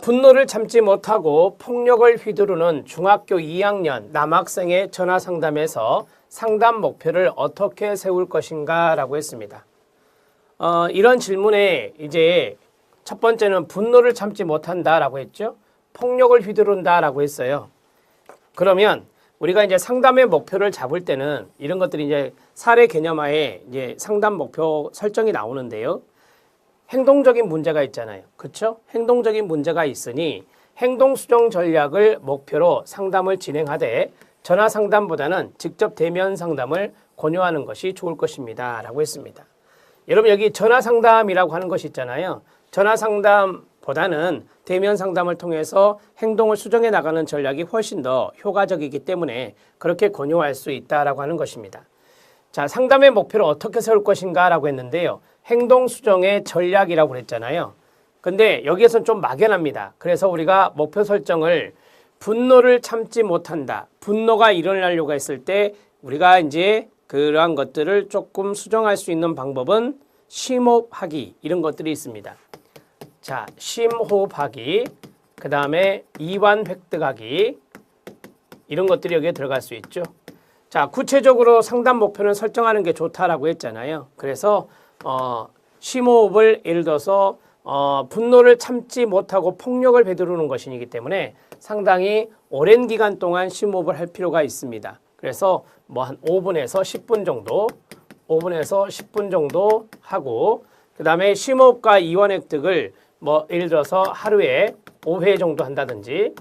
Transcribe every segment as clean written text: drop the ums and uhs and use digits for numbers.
분노를 참지 못하고 폭력을 휘두르는 중학교 2학년 남학생의 전화 상담에서 상담 목표를 어떻게 세울 것인가 라고 했습니다. 이런 질문에 이제 첫 번째는 분노를 참지 못한다 라고 했죠. 폭력을 휘두른다 라고 했어요. 그러면 우리가 이제 상담의 목표를 잡을 때는 이런 것들이 이제 사례 개념하에 이제 상담 목표 설정이 나오는데요. 행동적인 문제가 있잖아요. 그렇죠? 행동적인 문제가 있으니 행동 수정 전략을 목표로 상담을 진행하되 전화 상담보다는 직접 대면 상담을 권유하는 것이 좋을 것입니다. 라고 했습니다. 여러분 여기 전화 상담이라고 하는 것이 있잖아요. 전화 상담보다는 대면 상담을 통해서 행동을 수정해 나가는 전략이 훨씬 더 효과적이기 때문에 그렇게 권유할 수 있다라고 하는 것입니다. 자, 상담의 목표를 어떻게 세울 것인가 라고 했는데요. 행동 수정의 전략이라고 그랬잖아요. 근데 여기에서는 좀 막연합니다. 그래서 우리가 목표 설정을 분노를 참지 못한다. 분노가 일어나려고 했을 때 우리가 이제 그러한 것들을 조금 수정할 수 있는 방법은 심호흡하기 이런 것들이 있습니다. 자, 심호흡하기, 그 다음에 이완 획득하기 이런 것들이 여기에 들어갈 수 있죠. 자, 구체적으로 상담 목표는 설정하는 게 좋다라고 했잖아요. 그래서 심호흡을 예를 들어서 분노를 참지 못하고 폭력을 휘두르는 것이기 때문에 상당히 오랜 기간 동안 심호흡을 할 필요가 있습니다. 그래서 뭐 한 5분에서 10분 정도, 5분에서 10분 정도 하고 그 다음에 심호흡과 이완 획득을 뭐 예를 들어서 하루에 5회 정도 한다든지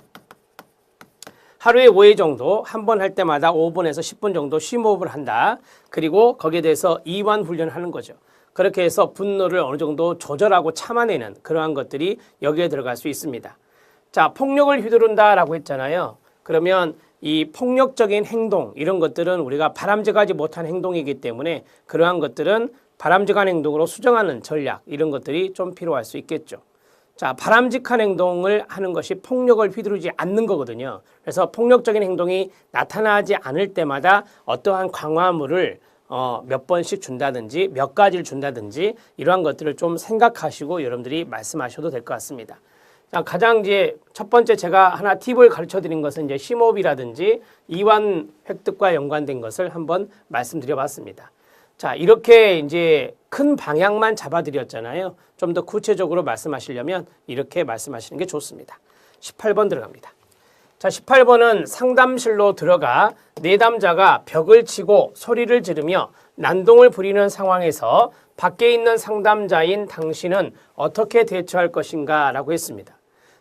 하루에 5회 정도 한 번 할 때마다 5분에서 10분 정도 심호흡을 한다. 그리고 거기에 대해서 이완 훈련을 하는 거죠. 그렇게 해서 분노를 어느 정도 조절하고 참아내는 그러한 것들이 여기에 들어갈 수 있습니다. 자, 폭력을 휘두른다라고 했잖아요. 그러면 이 폭력적인 행동 이런 것들은 우리가 바람직하지 못한 행동이기 때문에 그러한 것들은 바람직한 행동으로 수정하는 전략 이런 것들이 좀 필요할 수 있겠죠. 자, 바람직한 행동을 하는 것이 폭력을 휘두르지 않는 거거든요. 그래서 폭력적인 행동이 나타나지 않을 때마다 어떠한 강화물을 몇 번씩 준다든지 몇 가지를 준다든지 이러한 것들을 좀 생각하시고 여러분들이 말씀하셔도 될 것 같습니다. 자, 가장 이제 첫 번째 제가 하나 팁을 가르쳐 드린 것은 이제 심호흡이라든지 이완 획득과 연관된 것을 한번 말씀드려 봤습니다. 자, 이렇게 이제 큰 방향만 잡아드렸잖아요. 좀 더 구체적으로 말씀하시려면 이렇게 말씀하시는 게 좋습니다. 18번 들어갑니다. 자, 18번은 상담실로 들어가 내담자가 벽을 치고 소리를 지르며 난동을 부리는 상황에서 밖에 있는 상담자인 당신은 어떻게 대처할 것인가 라고 했습니다.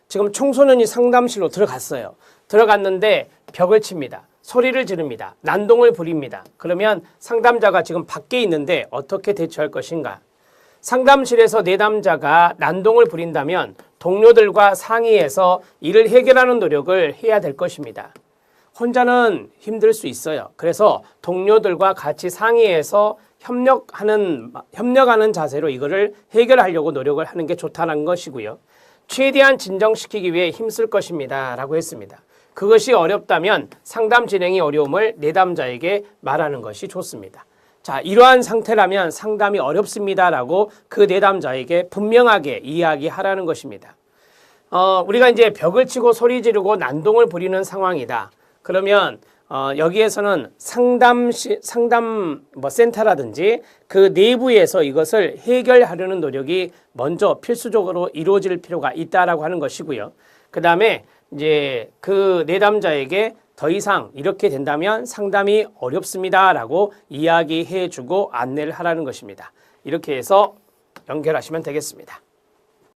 지금 청소년이 상담실로 들어갔어요. 들어갔는데 벽을 칩니다. 소리를 지릅니다. 난동을 부립니다. 그러면 상담자가 지금 밖에 있는데 어떻게 대처할 것인가? 상담실에서 내담자가 난동을 부린다면 동료들과 상의해서 이를 해결하는 노력을 해야 될 것입니다. 혼자는 힘들 수 있어요. 그래서 동료들과 같이 상의해서 협력하는 자세로 이거를 해결하려고 노력을 하는 게 좋다는 것이고요. 최대한 진정시키기 위해 힘쓸 것입니다. 라고 했습니다. 그것이 어렵다면 상담 진행이 어려움을 내담자에게 말하는 것이 좋습니다. 자, 이러한 상태라면 상담이 어렵습니다라고 그 내담자에게 분명하게 이야기하라는 것입니다. 우리가 이제 벽을 치고 소리 지르고 난동을 부리는 상황이다. 그러면 여기에서는 상담 센터라든지 그 내부에서 이것을 해결하려는 노력이 먼저 필수적으로 이루어질 필요가 있다라고 하는 것이고요. 그 다음에 이제 그 내담자에게 더 이상 이렇게 된다면 상담이 어렵습니다라고 이야기해 주고 안내를 하라는 것입니다. 이렇게 해서 연결하시면 되겠습니다.